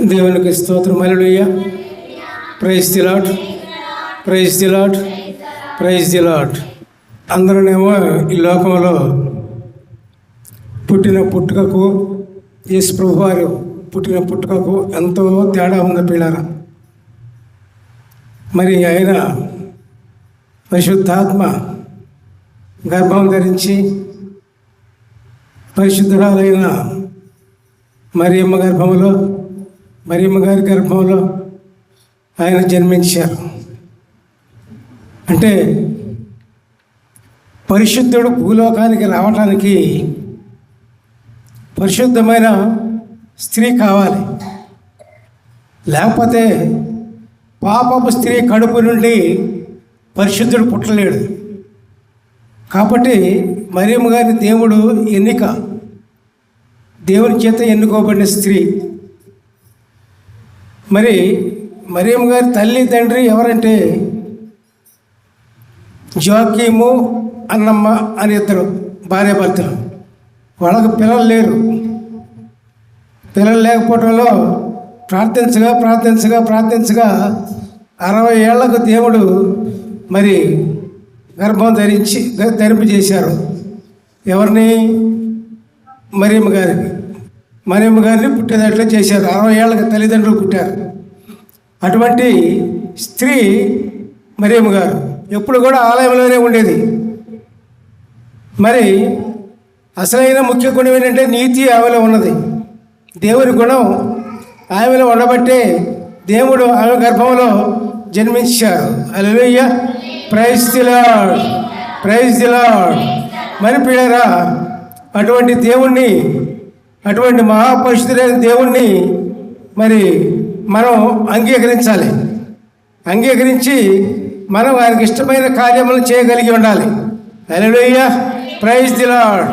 దేవునికి స్తోత్రం. Hallelujah. Praise the Lord, praise the Lord, praise the Lord. అందరూనేమో ఈ లోకంలో పుట్టిన పుట్టుకకు, యేసు ప్రభు వారు పుట్టిన పుట్టుకకు ఎంతో తేడా ఉంది పిల్లరా. మరి ఆయన పరిశుద్ధాత్మ గర్భం ధరించి పరిశుద్ధురాలైన మరియమ్మ గారి గర్భంలో ఆయన జన్మించారు. అంటే పరిశుద్ధుడు భూలోకానికి రావటానికి పరిశుద్ధమైన స్త్రీ కావాలి. లేకపోతే పాపపు స్త్రీ కడుపు నుండి పరిశుద్ధుడు పుట్టలేడు. కాబట్టి మరియమ్మ గారి దేవుడు ఎన్నిక, దేవుని చేత ఎన్నుకోబడిన స్త్రీ. మరి మరియమ్మ గారి తల్లి తండ్రి ఎవరంటే జోకీము అన్నమ్మ అని ఇద్దరు భార్యాభర్తలు. వాళ్ళకు పిల్లలు లేరు. పిల్లలు లేకపోవడంలో ప్రార్థించగా 60 ఏళ్లకు దేవుడు మరి గర్భం ధరింపజేశారు. ఎవరిని? మరియమ్మ గారిని పుట్టేటట్లు చేశారు. 60 ఏళ్ళకి తల్లిదండ్రులు పుట్టారు. అటువంటి స్త్రీ మరియమ్మ గారు ఎప్పుడు కూడా ఆలయంలోనే ఉండేది. మరి అసలైన ముఖ్య గుణం ఏంటంటే నీతి ఆమెలో ఉన్నది. దేవుని గుణం ఆమెలో ఉండబట్టే దేవుడు ఆమె గర్భంలో జన్మించారు. Hallelujah. Praise the Lord, praise the Lord. మరి పిల్లరా, అటువంటి దేవుణ్ణి, అటువంటి మహాపరిశుద్ధుడైన దేవుణ్ణి మరి మనం అంగీకరించి మనం ఆయనకి ఇష్టమైన కార్యములను చేయగలిగి ఉండాలి. హల్లెలూయా. Praise the lord.